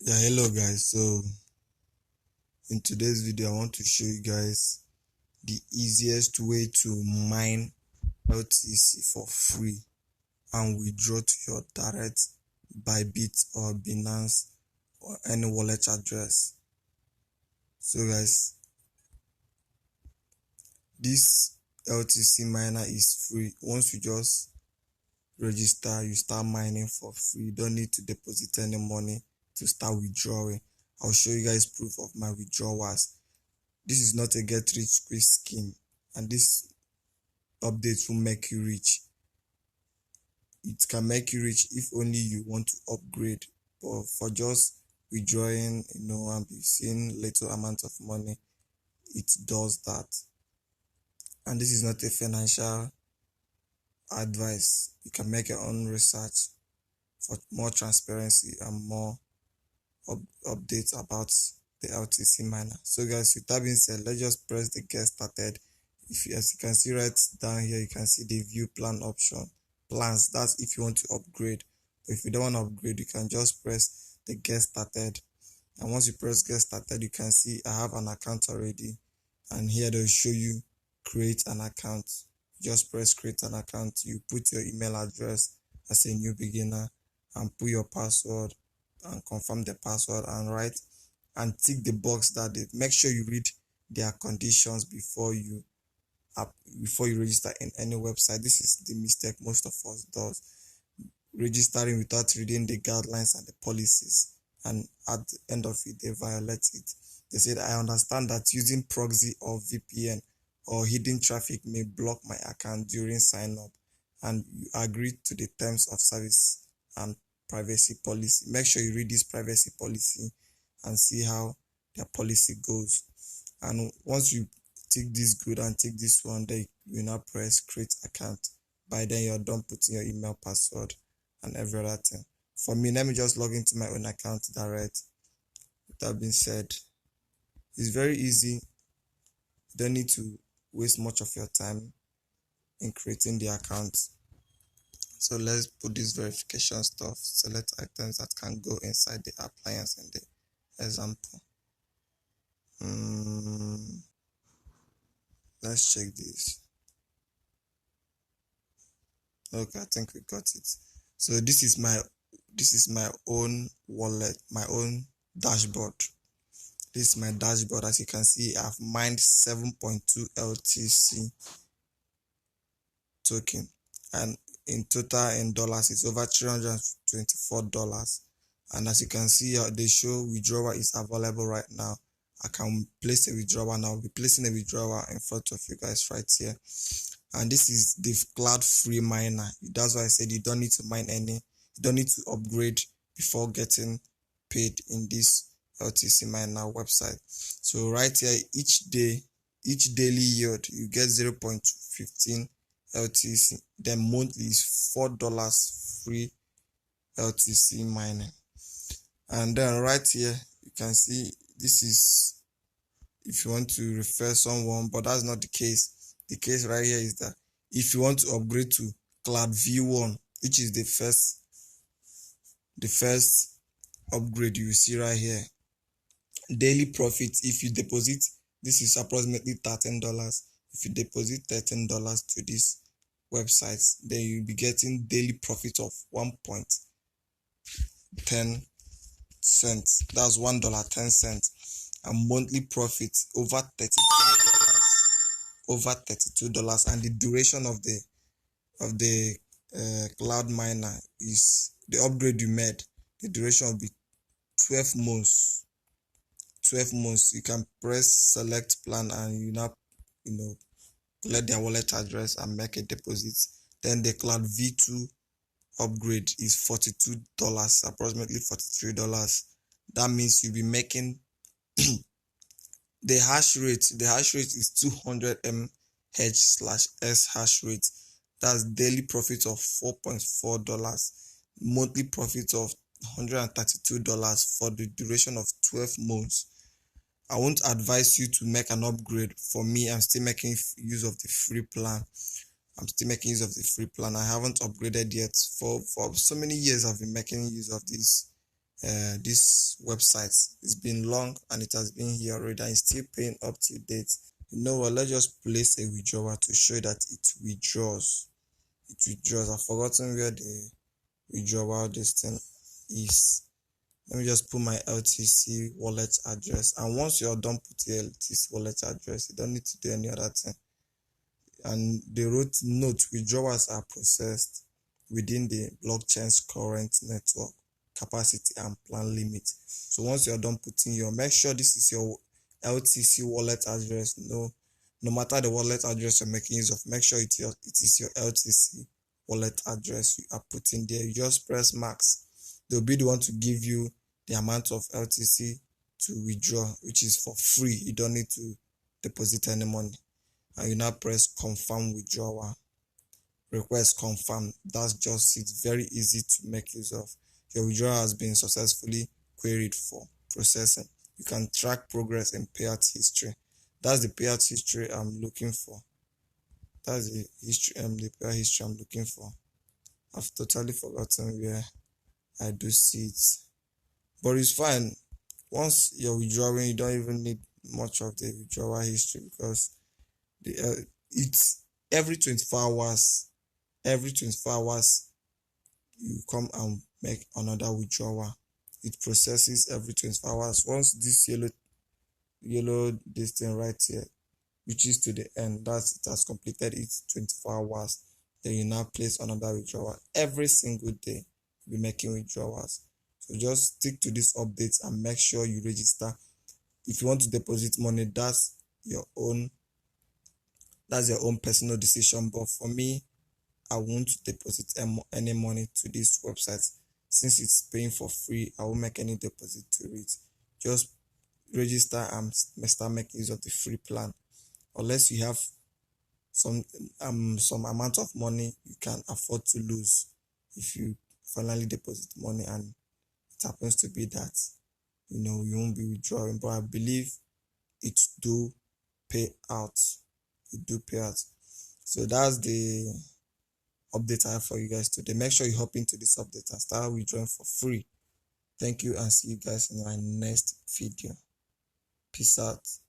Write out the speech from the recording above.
Yeah, hello guys. So in today's video I want to show you guys the easiest way to mine LTC for free and withdraw to your direct Bybit or Binance or any wallet address. So guys, this LTC miner is free. Once you just register, you start mining for free. You don't need to deposit any money to start withdrawing. I'll show you guys proof of my withdrawals. This is not a get rich quick scheme, and this update will make you rich. It can make you rich if only you want to upgrade, but for just withdrawing, and be seeing little amount of money, it does that. And this is not a financial advice. You can make your own research for more transparency and more updates about the LTC miner. So guys, with that being said, let's just press the get started. As you can see right down here, you can see the view plan option. Plans, that's if you want to upgrade. But if you don't want to upgrade, you can just press the get started. And once you press get started, you can see I have an account already. And here they'll show you create an account. Just press create an account. You put your email address as a new beginner and put your password and confirm the password and write and tick the box that they make sure you read their conditions before you register in any website. This is the mistake most of us does, registering without reading the guidelines and the policies, and at the end of it they violate it. They said, I understand that using proxy or VPN or hidden traffic may block my account during sign up, and you agree to the terms of service and privacy policy. Make sure you read this privacy policy and see how their policy goes. And once you tick this good and tick this one, then you now press create account. By then you're done putting your email, password and every other thing. For me, let me just log into my own account direct. With that being said, it's very easy. You don't need to waste much of your time in creating the account. So let's put this verification stuff. Select items that can go inside the appliance in the example. Let's check this. Okay, I think we got it. So this is my own wallet, my own dashboard. This is my dashboard. As you can see, I've mined 7.2 LTC token, and in total in dollars it's over $324. And as you can see, they show withdrawal is available right now. I can place a withdrawal now. I'll be placing a withdrawal in front of you guys right here. And this is the cloud free miner. That's why I said you don't need to mine any, you don't need to upgrade before getting paid in this LTC miner website. So right here, each daily yield you get 0.15 LTC. Then monthly is $4 free LTC mining. And then right here you can see this is if you want to refer someone, but that's not the case. The case right here is that if you want to upgrade to Cloud V1, which is the first upgrade you see right here, daily profit, if you deposit, this is approximately $13. If you deposit $13 to this website, then you'll be getting daily profit of 1.10 cents. That's $1.10, and monthly profit over $32. And the duration of the cloud miner is the upgrade you made. The duration will be 12 months. 12 months. You can press select plan and you now collect their wallet address and make a deposit. Then the cloud V2 upgrade is $42, approximately $43. That means you'll be making the hash rate is 200 mH/s hash rate. That's daily profit of $4.4, monthly profit of $132 for the duration of 12 months. I won't advise you to make an upgrade. For me, I'm still making use of the free plan. I haven't upgraded yet. For so many years I've been making use of this this website. It's been long and it has been here already and it's still paying up to date. You know what, let's just place a withdrawal to show that it withdraws. I've forgotten where the withdrawal this thing is. Let me just put my LTC wallet address, and once you're done putting LTC wallet address, you don't need to do any other thing. And the root note withdrawals are processed within the blockchain's current network capacity and plan limit. So once you're done putting make sure this is your LTC wallet address. No matter the wallet address you're making use of, make sure it is your LTC wallet address you are putting there. You just press max. They'll be the one to give you the amount of LTC to withdraw, which is for free. You don't need to deposit any money. And you now press confirm withdrawal. Request confirm. That's just it. Very easy to make use of. Your withdrawal has been successfully queried for processing. You can track progress in payout history. That's the payout history I'm looking for. That's the history, the payout history I'm looking for. I've totally forgotten where I do see it, but it's fine. Once you're withdrawing, you don't even need much of the withdrawal history, because it's every 24 hours. Every 24 hours, you come and make another withdrawal. It processes every 24 hours. Once this yellow this thing right here reaches to the end, that's it has completed its 24 hours. Then you now place another withdrawal. Every single day you'll be making withdrawals. So just stick to these updates and make sure you register. If you want to deposit money, that's your own personal decision. But for me, I won't deposit any money to this website. Since it's paying for free, I won't make any deposit to it. Just register and start making use of the free plan. Unless you have some amount of money you can afford to lose if you finally deposit money and it happens to be that you won't be withdrawing. But I believe it do pay out. So that's the update I have for you guys today. Make sure you hop into this update and start withdrawing for free. Thank you and see you guys in my next video. Peace out.